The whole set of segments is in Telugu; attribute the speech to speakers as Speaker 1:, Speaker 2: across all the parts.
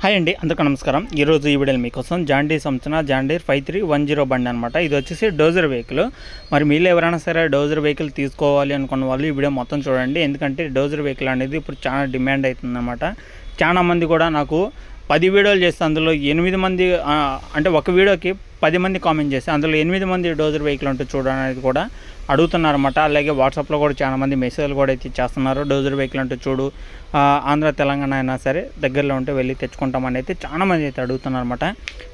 Speaker 1: హాయ్ అండి, అందరికీ నమస్కారం. ఈరోజు ఈ వీడియోలో మీకోసం జాండీర్ సంస్థ జాండీర్ 5310 బండి అనమాట. ఇది వచ్చేసి డోజర్ వెహికల్. మరి మీరు ఎవరైనా సరే డోజర్ వెహికల్ తీసుకోవాలి అనుకున్న వాళ్ళు ఈ వీడియో మొత్తం చూడండి. ఎందుకంటే డోజర్ వెహికల్ అనేది ఇప్పుడు చాలా డిమాండ్ అవుతుంది అనమాట. చాలా మంది కూడా నాకు 10 వీడియోలు చేస్తే అందులో 8 మంది అంటే ఒక వీడియోకి 10 మంది కామెంట్ చేస్తే అందులో 8 మంది డోజర్ వెహికల్ అంటూ చూడడానికి కూడా అడుగుతున్నారన్నమాట. అలాగే వాట్సాప్లో కూడా చాలా మంది మెసేజ్లు కూడా అయితే చేస్తున్నారు. డోజర్ వెహికల్ అంటూ చూడు, ఆంధ్ర తెలంగాణ అయినా సరే దగ్గరలో ఉంటే వెళ్ళి తెచ్చుకుంటామని అయితే చాలా మంది అయితే అడుగుతున్నారన్నమాట.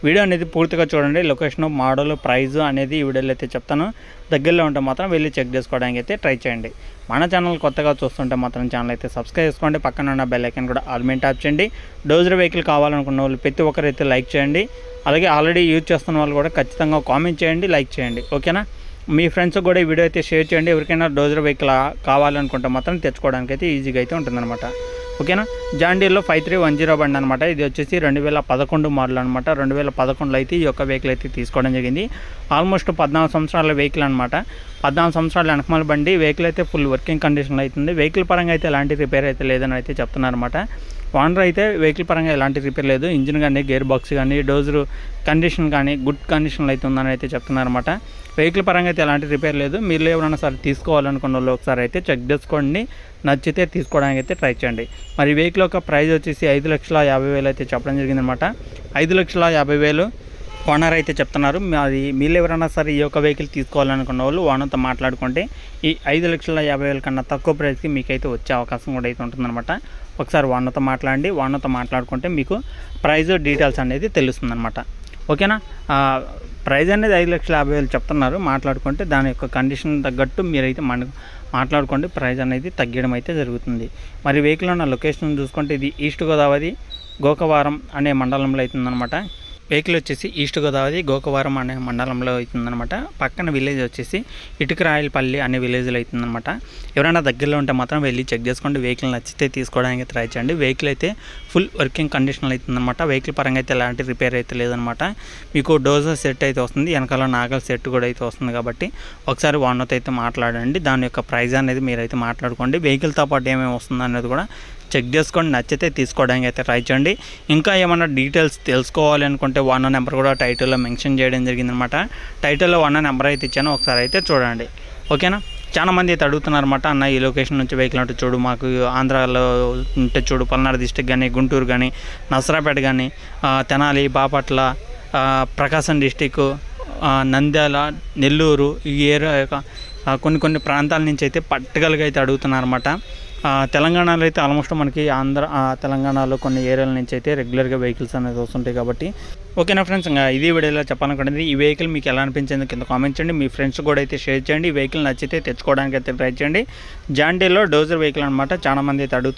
Speaker 1: వీడియో అనేది పూర్తిగా చూడండి. లొకేషన్, మోడల్, ప్రైజ్ అనేది ఈ వీడియోలో అయితే చెప్తాను. దగ్గరలో ఉంటే మాత్రం వెళ్ళి చెక్ చేసుకోవడానికి అయితే ట్రై చేయండి. మన ఛానల్ కొత్తగా చూస్తుంటే మాత్రం ఛానల్ అయితే సబ్స్క్రైబ్ చేసుకోండి. పక్కన ఉన్న బెల్ ఐకాన్ కూడా ఆల్ మీద ట్యాప్ చేయండి. డోజర్ వెహికల్ కావాలనుకున్న వాళ్ళు ప్రతి ఒక్కరైతే లైక్ చేయండి. అలాగే ఆల్రెడీ యూజ్ చేస్తున్న వాళ్ళు కూడా ఖచ్చితంగా కామెంట్ చేయండి, లైక్ చేయండి. ఓకేనా? మీ ఫ్రెండ్స్కి కూడా ఈ వీడియో అయితే షేర్ చేయండి. ఎవరికైనా డోజర్ వెహికల్ కావాలనుకుంటే మాత్రం తెచ్చుకోవడానికి అయితే ఈజీగా అయితే ఉంటుందన్నమాట. ఓకేనా? జాండీర్లో 5310 బండి అనమాట. ఇది వచ్చేసి 2011 మోడల్ అనమాట. 2011లో అయితే ఈ యొక్క వెహికల్ అయితే తీసుకోవడం జరిగింది. ఆల్మోస్ట్ 14 సంవత్సరాల వెహికల్ అనమాట. 14 సంవత్సరాల వెనకమాల బండి. వెహికల్ అయితే ఫుల్ వర్కింగ్ కండిషన్లో అవుతుంది. వెహికల్ పరంగా అయితే ఎలాంటి రిపేర్ అయితే లేదని అయితే చెప్తున్నారన్నమాట. ఓనర్ అయితే వెహికల్ పరంగా ఎలాంటి రిపేర్ లేదు. ఇంజిన్ కానీ, గేర్ బాక్స్ కానీ, డోజర్ కండిషన్ కానీ గుడ్ కండిషన్లో అయితే ఉందని అయితే చెప్తున్నారన్నమాట. వెహికల్ పరంగా అయితే ఎలాంటి రిపేర్ లేదు. మీరు ఎవరైనా సరే తీసుకోవాలనుకున్న వాళ్ళు ఒకసారి అయితే చెక్ చేసుకోండి. నచ్చితే తీసుకోవడానికి అయితే ట్రై చేయండి. మరి వెహికల్ యొక్క ప్రైస్ వచ్చేసి 5,50,000 అయితే చెప్పడం జరిగిందనమాట. 5,50,000 ఓనర్ అయితే చెప్తున్నారు. అది మీరు ఎవరైనా సరే ఈ యొక్క వెహికల్ తీసుకోవాలనుకున్న వాళ్ళు ఓనర్తో మాట్లాడుకుంటే ఈ 5,50,000 కన్నా తక్కువ ప్రైస్కి మీకైతే వచ్చే అవకాశం కూడా అయితే ఉంటుందన్నమాట. ఒకసారి ఓనర్తో మాట్లాడుకుంటే మీకు ప్రైస్ డీటెయిల్స్ అనేది తెలుస్తుందన్నమాట. ఓకేనా? ప్రైస్ అనేది 5,50,000 చెప్తున్నారు. మాట్లాడుకుంటే దాని యొక్క కండిషన్ తగ్గట్టు మీరైతే మాట్లాడుకోండి. ప్రైస్ అనేది తగ్గడం అయితే జరుగుతుంది. మరి వెహికల్ ఉన్న లొకేషన్ చూసుకుంటే ఇది ఈస్ట్ గోదావరి గోకవరం అనే మండలంలో అవుతుందన్నమాట. వెహికల్ వచ్చేసి ఈస్ట్ గోదావరి గోకవరం అనే మండలంలో అవుతుందన్నమాట. పక్కన విలేజ్ వచ్చేసి ఇటుకరాయలపల్లి అనే విలేజ్లో అవుతుందన్నమాట. ఎవరైనా దగ్గరలో ఉంటే మాత్రం వెళ్ళి చెక్ చేసుకోండి. వెహికల్ నచ్చితే తీసుకోవడానికి ట్రై చేయండి. వెహికల్ అయితే ఫుల్ వర్కింగ్ కండిషన్లో అవుతుందన్నమాట. వెహికల్ పరంగా అయితే ఎలాంటి రిపేర్ అయితే లేదనమాట. మీకు డోజర్ సెట్ అయితే వస్తుంది, వెనకాల నాగల్ సెట్ కూడా అయితే వస్తుంది. కాబట్టి ఒకసారి ఓనర్తో అయితే మాట్లాడండి. దాని యొక్క ప్రైస్ అనేది మీరైతే మాట్లాడుకోండి. వెహికల్తో పాటు ఏమేమి వస్తుంది అనేది కూడా చెక్ చేసుకొని నచ్చితే తీసుకోవడానికి అయితే ట్రై చేయండి. ఇంకా ఏమన్నా డీటెయిల్స్ తెలుసుకోవాలి అనుకుంటే ఓనర్ నెంబర్ కూడా టైటిల్లో మెన్షన్ చేయడం జరిగిందనమాట. టైటిల్లో ఓనర్ నెంబర్ అయితే ఇచ్చాను, ఒకసారి అయితే చూడండి. ఓకేనా? చాలా మంది అయితే అడుగుతున్నారన్నమాట. అన్న ఈ లొకేషన్ నుంచి వెహికల్ అంటే చూడు, మాకు ఆంధ్రాలో ఉంటే చూడు, పల్నాడు డిస్టిక్ కానీ, గుంటూరు కానీ, నసరాపేట కానీ, తెనాలి, బాపట్ల, ప్రకాశం డిస్టిక్, నంద్యాల, నెల్లూరు ఈ ఏరియా కొన్ని ప్రాంతాల నుంచి అయితే పట్టుకలుగా అయితే అడుగుతున్నారన్నమాట. తెలంగాణలో అయితే ఆల్మోస్ట్ మనకి తెలంగాణలో కొన్ని ఏరియాల నుంచి అయితే రెగ్యులర్గా వెహికల్స్ అనేది వస్తుంటాయి. కాబట్టి ఓకేనా ఫ్రెండ్స్, ఇంకా ఇది వీడియోలో చెప్పాలనుకుంటుంది. ఈ వెహికల్ మీకు ఎలా అనిపించింది కింద కామెంట్ చేయండి. మీ ఫ్రెండ్స్ కూడా అయితే షేర్ చేయండి. ఈ వెహికల్ నచ్చితే తెచ్చుకోవడానికి అయితే ట్రై చేయండి. జాండీర్లో డోజర్ వెహికల్ అనమాట. చాలా మంది అయితే అడుగుతున్నారు.